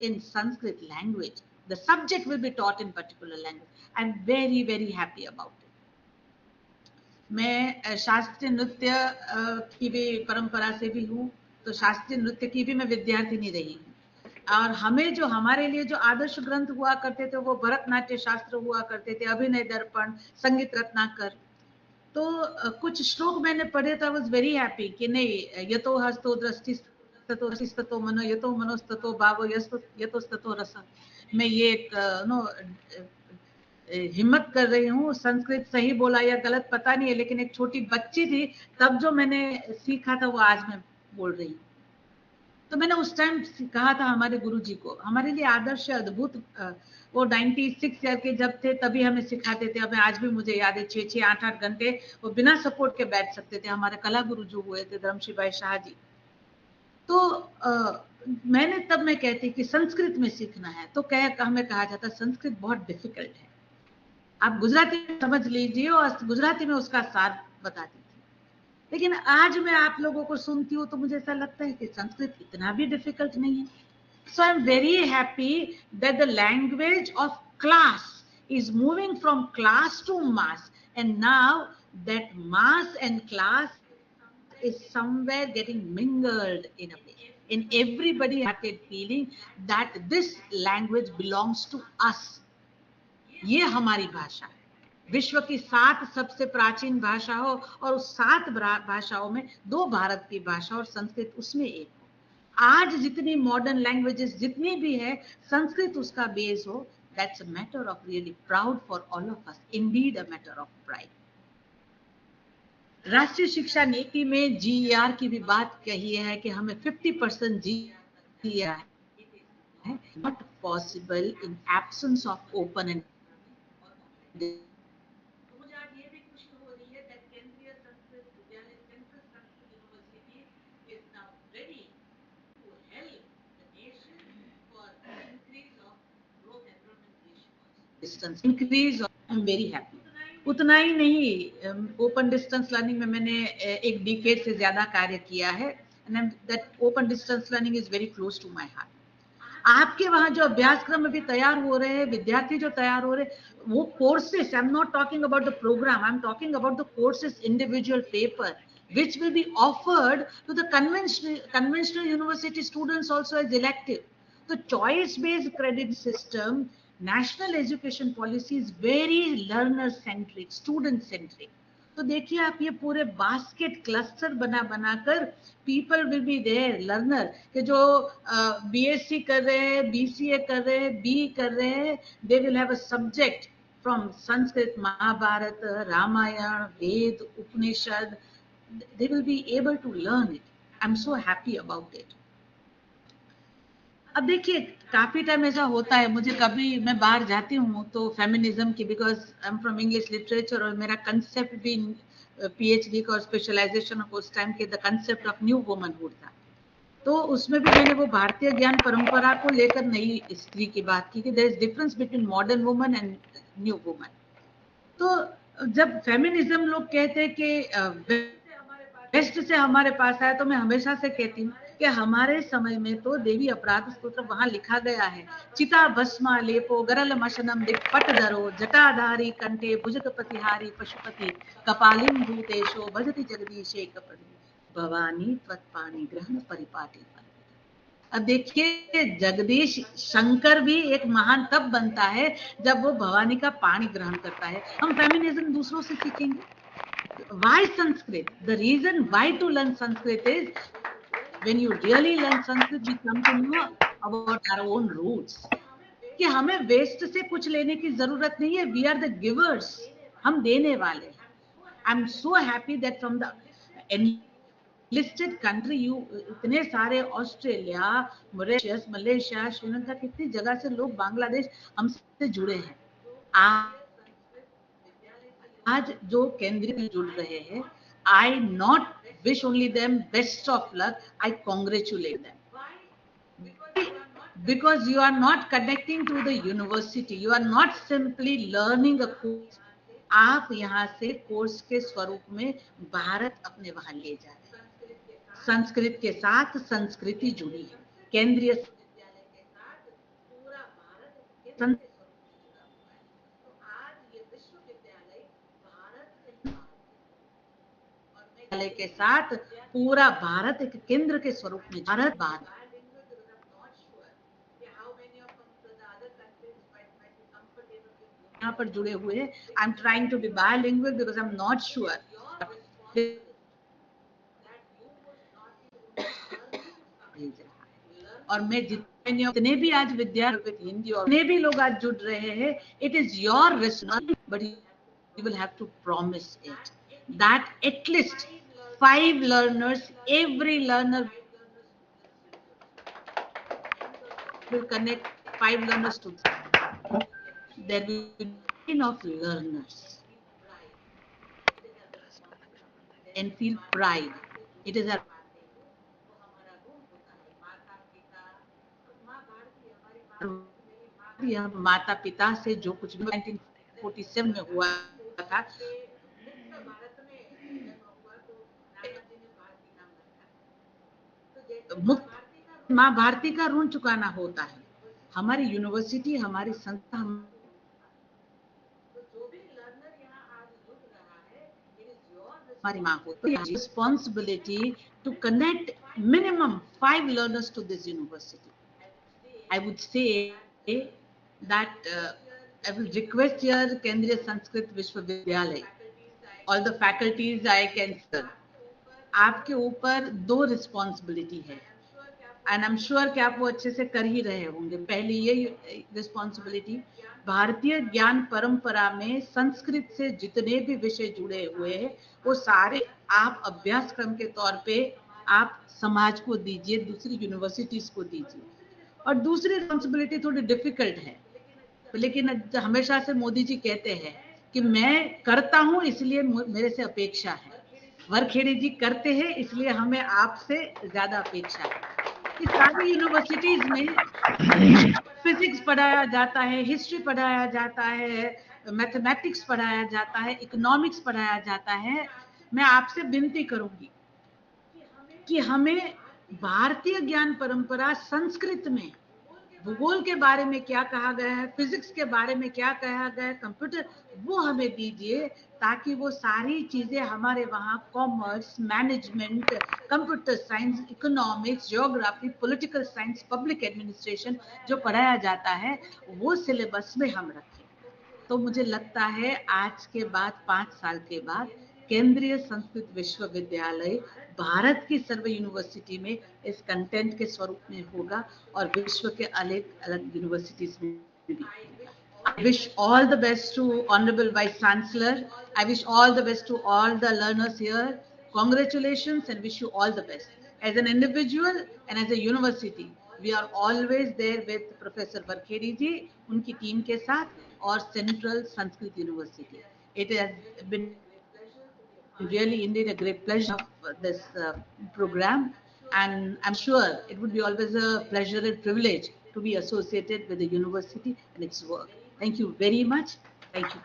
in Sanskrit language. The subject will be taught in particular language. I'm very, very happy about it. मैं शास्त्रीय नृत्य की भी परंपरा से भी हूँ, तो शास्त्रीय नृत्य की भी मैं विद्यार्थी नहीं रही हूँ। और हमें जो हमारे लिए जो आदर्श ग्रंथ हुआ करते थे वो भरतनाट्य शास्त्र हुआ करते थे, अभिनय दर्पण, संगीत रत्नाकर। तो कुछ श्लोक मैंने पढ़े तो आई वाज वेरी हैप्पी कि नहीं, यतो हस्तो दृष्टि ततो मनो यतो मनोस्ततो भावो यतोस्ततो रस। मैं ये नो हिम्मत कर रही हूँ। संस्कृत सही बोला या गलत पता नहीं है, लेकिन एक छोटी बच्ची थी तब जो मैंने सीखा था वो आज मैं बोल रही हूँ। तो मैंने उस टाइम कहा था हमारे गुरुजी को, हमारे लिए आदर्श अद्भुत वो 96 ईयर के जब थे तभी हमें सिखाते थे। अब आज भी मुझे याद है 6-6, 8-8 घंटे वो बिना सपोर्ट के बैठ सकते थे। हमारे कला गुरु जो हुए थे धर्मशी भाई शाह जी। तो मैंने तब मैं कहती कि संस्कृत में सीखना है तो हमें कहा जाता संस्कृत बहुत डिफिकल्ट है, आप गुजराती समझ लीजिए, और गुजराती में उसका सार बताती थी। लेकिन आज मैं आप लोगों को सुनती हूँ तो मुझे ऐसा लगता है कि संस्कृत इतना भी डिफिकल्ट नहीं है। So I'm very happy that the language of class is moving from class to mass, and now that mass and class is somewhere getting mingled in a way, and everybody started feeling that this language belongs to us. ये हमारी भाषा है। विश्व की 7 सबसे प्राचीन भाषा हो और उस 7 भाषाओं में 2 भारत की भाषा और संस्कृत उसमें एक हो। आज जितनी मॉडर्न लैंग्वेजेस जितनी भी है, संस्कृत उसका बेस हो, that's a matter of really proud for all of us, indeed a matter of pride. राष्ट्रीय शिक्षा नीति में जीईआर की भी बात कही है कि हमें 50% जीईआर है, not possible in absence of open and distance increase. I am very happy. उतना ही नहीं, ओपन डिस्टेंस लर्निंग में मैंने एक डिकेड से ज्यादा कार्य किया है, and that open distance learning is very close to my heart. आपके वहां जो अभ्यासक्रम अभी तैयार हो रहे हैं, विद्यार्थी जो तैयार हो रहे हैं, वो courses, I am not talking about the program, I am talking about the courses, individual paper which will be offered to the conventional university students also as elective. The choice based credit system, national education policy is very learner centric, student centric. तो देखिए आप, ये पूरे basket cluster बनाकर people will be there learner के जो BSc कर रहे हैं, बीसीए कर रहे हैं, बी कर रहे हैं, they will have a subject from Sanskrit, Mahabharata, Ramayana, Veda, Upanishad, they will be able to learn it. I'm so happy about it. अब देखिए काफी टाइम ऐसा होता है, मुझे कभी मैं बाहर जाती हूँ तो फेमिनिज्म की, because I am from English literature, और मेरा कंसेप्ट भी पीएचडी का और स्पेशलाइजेशन उस टाइम के the concept of new womanhood था। तो उसमें भी मैंने वो भारतीय ज्ञान परंपरा को लेकर नई स्त्री की बात की कि there is difference between modern woman and new woman. तो जब फेमिनिज्म लोग कहते हैं कि वेस्ट से हमारे पास आया, तो मैं हमेशा से कहती हूँ कि हमारे समय में तो देवी अपराध स्तोत्र वहां लिखा गया है, चिता भस्मा लेपो गरल मशनम दिक्पट धरो जटाधारी कंठे भुजगपतिहारी पशुपति कपालिम भूतेशो भजति जगदीशे कपड़ी भवानी त्वत्पाणि ग्रहण परिपाटी। अब देखिए जगदीश शंकर भी एक महान तब बनता है जब वो भवानी का पानी ग्रहण करता है। हम फेमिनिज्म दूसरों से सीखेंगे। Why Sanskrit? The reason why to learn Sanskrit is when you really learn Sanskrit, we come to know about our own roots. कि हमें वेस्ट से कुछ लेने की जरूरत नहीं है, we are the givers, हम देने वाले। I'm so happy that from the enlisted country, you इतने सारे ऑस्ट्रेलिया, मॉरिशस, मलेशिया, श्रीलंका, कितनी जगह से लोग, बांग्लादेश हमसे जुड़े हैं। आज जो केंद्रीय जुड़ रहे हैं, I not wish only them best of luck, I congratulate them. Because you are not connecting to the university, you are not simply learning a course. आप यहाँ से कोर्स के स्वरूप में भारत अपने वहां ले जा रहे हैं। संस्कृत के साथ संस्कृति जुड़ी है, केंद्रीय विश्वविद्यालय के साथ पूरा भारत एक केंद्र के स्वरूप में भारत यहाँ पर जुड़े हुए हैं. I am trying to be bilingual because I am not sure. और मैं जितने भी आज विद्यार्थी हिंदी और जितने भी लोग आज जुड़ रहे हैं, it is your responsibility, but you will have to promise it that at least 5 learners, every learner will connect 5 learners to them. There will be enough learners and feel pride. It is a माता पिता से जो कुछ भी 1947 में हुआ था, मुक्त माँ भारती का ऋण चुकाना होता है. हमारी यूनिवर्सिटी, हमारी संस्था, हमारी माँ को responsibility to connect minimum 5 learners to this university. I would say that I will request here Kendriya Sanskrit Vishwavidyalay, all the faculties I can serve. आपके ऊपर 2 रिस्पॉन्सिबिलिटी है एंड आई एम श्योर कि आप वो अच्छे से कर ही रहे होंगे. पहली ये रिस्पॉन्सिबिलिटी, भारतीय ज्ञान परंपरा में संस्कृत से जितने भी विषय जुड़े हुए हैं वो सारे आप अभ्यासक्रम के तौर पे आप समाज को दीजिए, दूसरी यूनिवर्सिटीज को दीजिए. और दूसरी रिस्पॉन्सिबिलिटी थोड़ी डिफिकल्ट है, लेकिन हमेशा से मोदी जी कहते हैं कि मैं करता हूं इसलिए मेरे से अपेक्षा है. वरखेड़ी जी करते हैं इसलिए हमें आपसे ज्यादा अपेक्षा है. इस सारी यूनिवर्सिटीज में फिजिक्स पढ़ाया जाता है, हिस्ट्री पढ़ाया जाता है, मैथमेटिक्स पढ़ाया जाता है, इकोनॉमिक्स पढ़ाया जाता है. मैं आपसे विनती करूंगी कि हमें भारतीय ज्ञान परंपरा संस्कृत में भूगोल के बारे में क्या कहा गया है, फिजिक्स के बारे में क्या कहा गया है, कंप्यूटर, वो हमें दीजिए ताकि वो सारी चीजें हमारे वहाँ commerce, management, computer science, economics, geography, political science, public administration जो पढ़ाया जाता है वो सिलेबस में हम रखें. तो मुझे लगता है आज के बाद 5 साल के बाद केंद्रीय संस्कृत विश्वविद्यालय भारत की सर्व यूनिवर्सिटी में इस कंटेंट के स्वरूप में होगा और विश्व के अलग अलग यूनिवर्सिटीज में भी. I wish all the best to Honorable Vice Chancellor. I wish all the best to all the learners here. Congratulations and wish you all the best. As an individual and as a university, we are always there with Professor Varkhedi ji, उनकी team के साथ और Central Sanskrit University. It has been really indeed a great pleasure of this program, and I'm sure it would be always a pleasure and privilege to be associated with the university and its work. Thank you very much. Thank you.